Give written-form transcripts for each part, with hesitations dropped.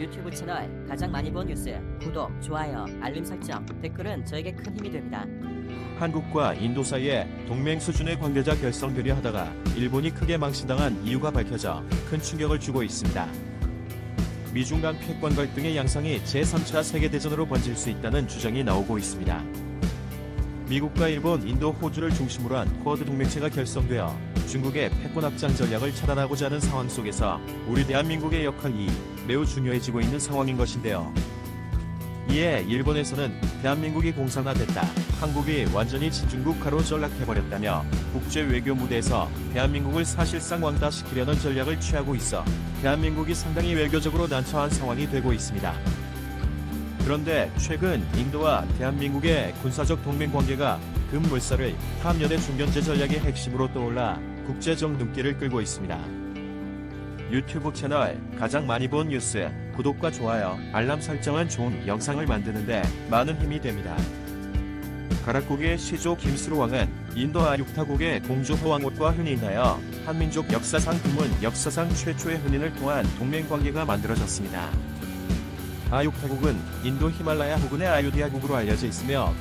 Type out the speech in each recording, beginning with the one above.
유튜브 채널 가장 많이 본 뉴스, 구독, 좋아요, 알림 설정, 댓글은 저에게 큰 힘이 됩니다. 한국과 인도 사이에 동맹 수준의 관계자 결성되려 하다가 일본이 크게 망신당한 이유가 밝혀져 큰 충격을 주고 있습니다. 미중 간 패권 갈등의 양상이 제3차 세계대전으로 번질 수 있다는 주장이 나오고 있습니다. 미국과 일본, 인도, 호주를 중심으로 한 쿼드 동맹체가 결성되어 중국의 패권 확장 전략을 차단하고자 하는 상황 속에서 우리 대한민국의 역할이 매우 중요해지고 있는 상황인 것인데요. 이에 일본에서는 대한민국이 공산화됐다, 한국이 완전히 친중국화로 전락해버렸다며 국제 외교 무대에서 대한민국을 사실상 왕따시키려는 전략을 취하고 있어 대한민국이 상당히 외교적으로 난처한 상황이 되고 있습니다. 그런데 최근 인도와 대한민국의 군사적 동맹 관계가 급물살을 탐연의 중견제 전략의 핵심으로 떠올라 국제적 눈길을 끌고 있습니다. 유튜브 채널 가장 많이 본 뉴스, 구독과 좋아요, 알람 설정은 좋은 영상을 만드는데 많은 힘이 됩니다. 가락국의 시조 김수로 왕은 인도 아육타국의 공주 호왕옷과 혼인하여 한민족 역사상 드문 역사상 최초의 혼인을 통한 동맹관계가 만들어졌습니다. 아육타국은 인도 히말라야 부근의 아유디아국으로 알려져 있으며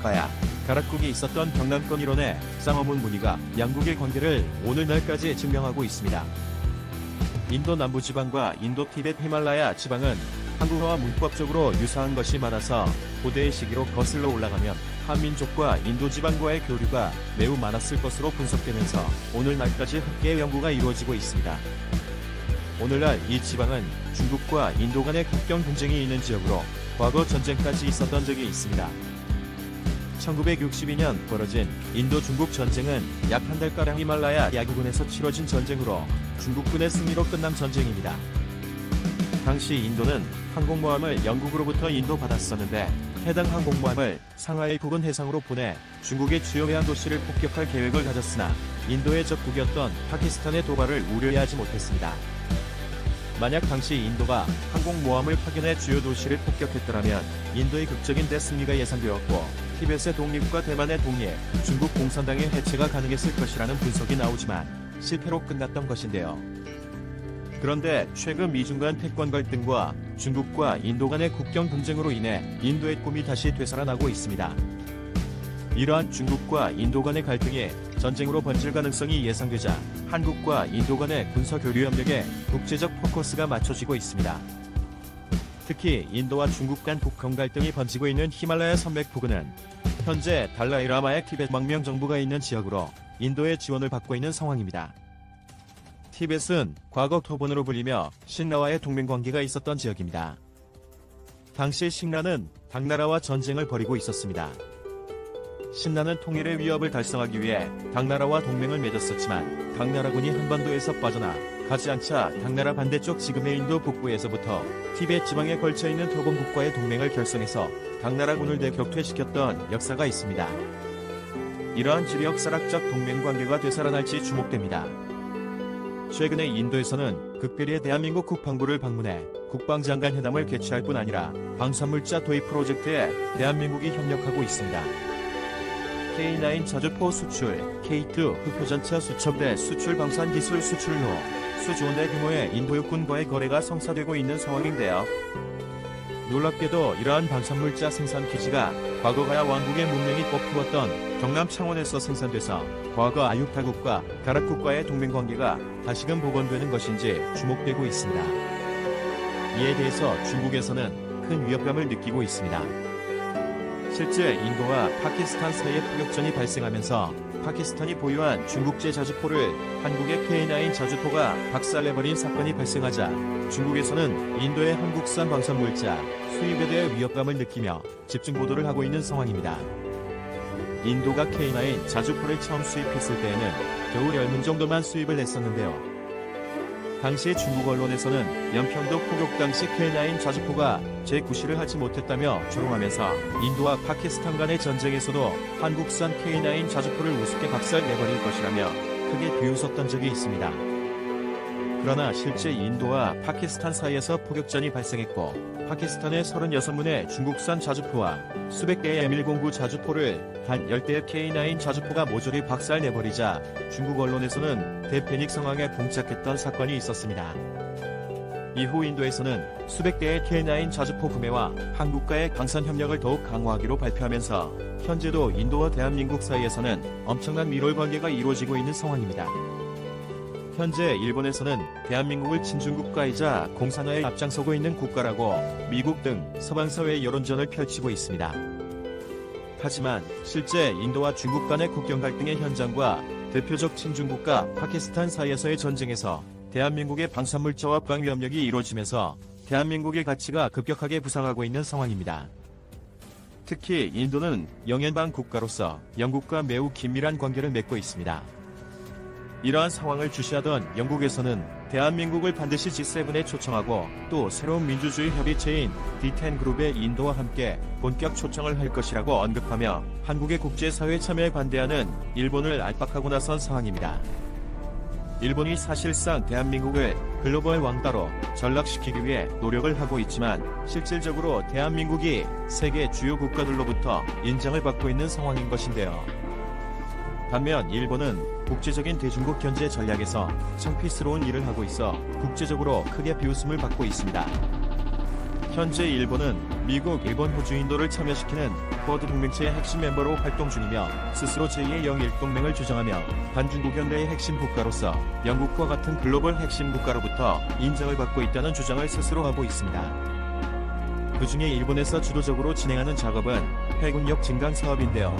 가락국이 있었던 경남권 일원의 쌍어문 무늬가 양국의 관계를 오늘날까지 증명하고 있습니다. 인도 남부지방과 인도 티벳 히말라야 지방은 한국어와 문법적으로 유사한 것이 많아서 고대의 시기로 거슬러 올라가면 한민족과 인도 지방과의 교류가 매우 많았을 것으로 분석되면서 오늘날까지 흑계 연구가 이루어지고 있습니다. 오늘날 이 지방은 중국과 인도 간의 국경 분쟁이 있는 지역으로 과거 전쟁까지 있었던 적이 있습니다. 1962년 벌어진 인도-중국 전쟁은 약 한 달가량 히말라야 야구군에서 치러진 전쟁으로 중국군의 승리로 끝난 전쟁입니다. 당시 인도는 항공모함을 영국으로부터 인도받았었는데 해당 항공모함을 상하이 부근 해상으로 보내 중국의 주요 해안 도시를 폭격할 계획을 가졌으나 인도의 적국이었던 파키스탄의 도발을 우려하지 못했습니다. 만약 당시 인도가 항공모함을 파견해 주요 도시를 폭격했더라면 인도의 극적인 대승리가 예상되었고 티벳의 독립과 대만의 독립, 중국 공산당의 해체가 가능했을 것이라는 분석이 나오지만 실패로 끝났던 것인데요. 그런데 최근 미중 간 패권 갈등과 중국과 인도 간의 국경 분쟁으로 인해 인도의 꿈이 다시 되살아나고 있습니다. 이러한 중국과 인도 간의 갈등이 전쟁으로 번질 가능성이 예상되자 한국과 인도 간의 군사 교류 협력에 국제적 포커스가 맞춰지고 있습니다. 특히 인도와 중국 간 국경 갈등이 번지고 있는 히말라야 산맥 부근은 현재 달라이라마의 티벳 망명 정부가 있는 지역으로 인도의 지원을 받고 있는 상황입니다. 티벳은 과거 토본으로 불리며 신라와의 동맹관계가 있었던 지역입니다. 당시 신라는 당나라와 전쟁을 벌이고 있었습니다. 신라는 통일의 위협을 달성하기 위해 당나라와 동맹을 맺었었지만 당나라군이 한반도에서 빠져나 가지 않자 당나라 반대쪽 지금의 인도 북부에서부터 티벳 지방에 걸쳐있는 토본국과의 동맹을 결성해서 당나라군을 대격퇴시켰던 역사가 있습니다. 이러한 지리역사학적 동맹관계가 되살아날지 주목됩니다. 최근에 인도에서는 극별히의 대한민국 국방부를 방문해 국방장관 회담을 개최할 뿐 아니라 방산물자 도입 프로젝트에 대한민국이 협력하고 있습니다. K9 자주포 수출, K2 흑표전차 수첩대 수출 방산기술 수출로 수조원대 규모의 인도육군과의 거래가 성사되고 있는 상황인데요. 놀랍게도 이러한 방산물자 생산 기지가 과거 가야 왕국의 문명이 꽃피웠던 경남 창원에서 생산돼서 과거 아육타국과 가락국과의 동맹관계가 다시금 복원되는 것인지 주목되고 있습니다. 이에 대해서 중국에서는 큰 위협감을 느끼고 있습니다. 실제 인도와 파키스탄 사이에 포격전이 발생하면서 파키스탄이 보유한 중국제 자주포를 한국의 K9 자주포가 박살내버린 사건이 발생하자 중국에서는 인도의 한국산 방산물자 수입에 대해 위협감을 느끼며 집중 보도를 하고 있는 상황입니다. 인도가 K9 자주포를 처음 수입했을 때에는 겨우 10문 정도만 수입을 했었는데요. 당시 중국 언론에서는 연평도 포격 당시 K9 자주포가 제9시를 하지 못했다며 조롱하면서 인도와 파키스탄 간의 전쟁에서도 한국산 K9 자주포를 우습게 박살내버릴 것이라며 크게 비웃었던 적이 있습니다. 그러나 실제 인도와 파키스탄 사이에서 포격전이 발생했고 파키스탄의 36문의 중국산 자주포와 수백 개의 M109 자주포를 단 10대의 K9 자주포가 모조리 박살내버리자 중국 언론에서는 대패닉 상황에 봉착했던 사건이 있었습니다. 이후 인도에서는 수백 대의 K9 자주포 구매와 한국과의 방산 협력을 더욱 강화하기로 발표하면서 현재도 인도와 대한민국 사이에서는 엄청난 밀월 관계가 이루어지고 있는 상황입니다. 현재 일본에서는 대한민국을 친중국가이자 공산화에 앞장서고 있는 국가라고 미국 등 서방사회의 여론전을 펼치고 있습니다. 하지만 실제 인도와 중국 간의 국경 갈등의 현장과 대표적 친중국가 파키스탄 사이에서의 전쟁에서 대한민국의 방산물자와 방위협력이 이루어지면서 대한민국의 가치가 급격하게 부상하고 있는 상황입니다. 특히 인도는 영연방 국가로서 영국과 매우 긴밀한 관계를 맺고 있습니다. 이러한 상황을 주시하던 영국에서는 대한민국을 반드시 G7에 초청하고 또 새로운 민주주의 협의체인 D10 그룹의 인도와 함께 본격 초청을 할 것이라고 언급하며 한국의 국제사회 참여에 반대하는 일본을 압박하고 나선 상황입니다. 일본이 사실상 대한민국을 글로벌 왕따로 전락시키기 위해 노력을 하고 있지만 실질적으로 대한민국이 세계 주요 국가들로부터 인정을 받고 있는 상황인 것인데요. 반면 일본은 국제적인 대중국 견제 전략에서 창피스러운 일을 하고 있어 국제적으로 크게 비웃음을 받고 있습니다. 현재 일본은 미국, 일본, 호주, 인도를 참여시키는 쿼드 동맹체의 핵심 멤버로 활동 중이며 스스로 제2의 영일동맹을 주장하며 반중국 연대의 핵심 국가로서 영국과 같은 글로벌 핵심 국가로부터 인정을 받고 있다는 주장을 스스로 하고 있습니다. 그 중에 일본에서 주도적으로 진행하는 작업은 해군력 증강 사업인데요.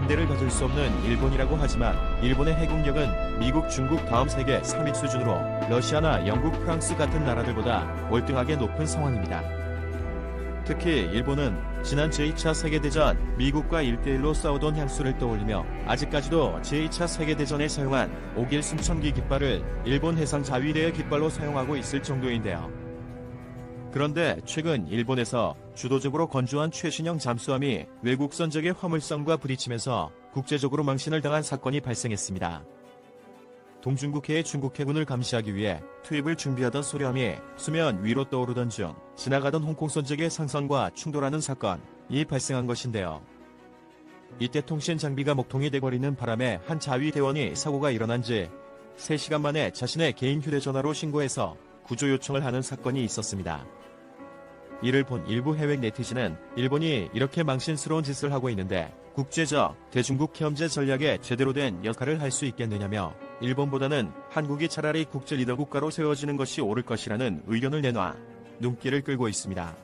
군대를 가질 수 없는 일본이라고 하지만 일본의 해군력은 미국, 중국 다음 세계 3위 수준으로 러시아나 영국, 프랑스 같은 나라들보다 월등하게 높은 상황입니다. 특히 일본은 지난 제2차 세계대전 미국과 1대1로 싸우던 향수를 떠올리며 아직까지도 제2차 세계대전에 사용한 오길 승천기 깃발을 일본 해상 자위대의 깃발로 사용하고 있을 정도인데요. 그런데 최근 일본에서 주도적으로 건조한 최신형 잠수함이 외국 선적의 화물선과 부딪히면서 국제적으로 망신을 당한 사건이 발생했습니다. 동중국해의 중국 해군을 감시하기 위해 투입을 준비하던 소련이 수면 위로 떠오르던 중 지나가던 홍콩 선적의 상선과 충돌하는 사건이 발생한 것인데요. 이때 통신 장비가 목통이 돼버리는 바람에 한 자위 대원이 사고가 일어난 지 3시간 만에 자신의 개인 휴대전화로 신고해서 구조 요청을 하는 사건이 있었습니다. 이를 본 일부 해외 네티즌은 일본이 이렇게 망신스러운 짓을 하고 있는데 국제적 대중국 견제 전략에 제대로 된 역할을 할 수 있겠느냐며 일본보다는 한국이 차라리 국제 리더 국가로 세워지는 것이 옳을 것이라는 의견을 내놔 눈길을 끌고 있습니다.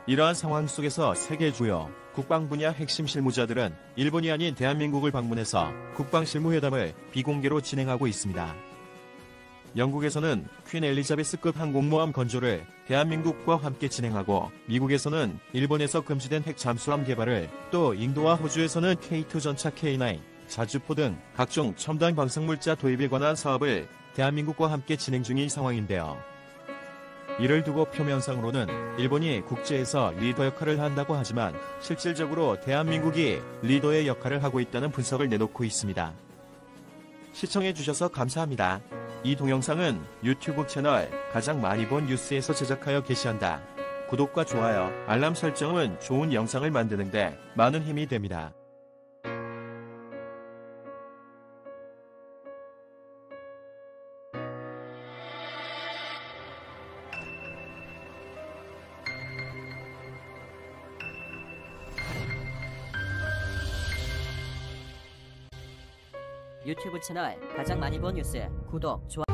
이러한 상황 속에서 세계 주요 국방 분야 핵심 실무자들은 일본이 아닌 대한민국을 방문해서 국방실무회담을 비공개로 진행하고 있습니다. 영국에서는 퀸 엘리자베스급 항공모함 건조를 대한민국과 함께 진행하고 미국에서는 일본에서 금지된 핵 잠수함 개발을 또 인도와 호주에서는 K2 전차 K9, 자주포 등 각종 첨단 방사물자 도입에 관한 사업을 대한민국과 함께 진행 중인 상황인데요. 이를 두고 표면상으로는 일본이 국제에서 리더 역할을 한다고 하지만 실질적으로 대한민국이 리더의 역할을 하고 있다는 분석을 내놓고 있습니다. 시청해주셔서 감사합니다. 이 동영상은 유튜브 채널 가장 많이 본 뉴스에서 제작하여 게시한다. 구독과 좋아요, 알람 설정은 좋은 영상을 만드는데 많은 힘이 됩니다. 유튜브 채널 가장 많이 본 뉴스 구독, 좋아요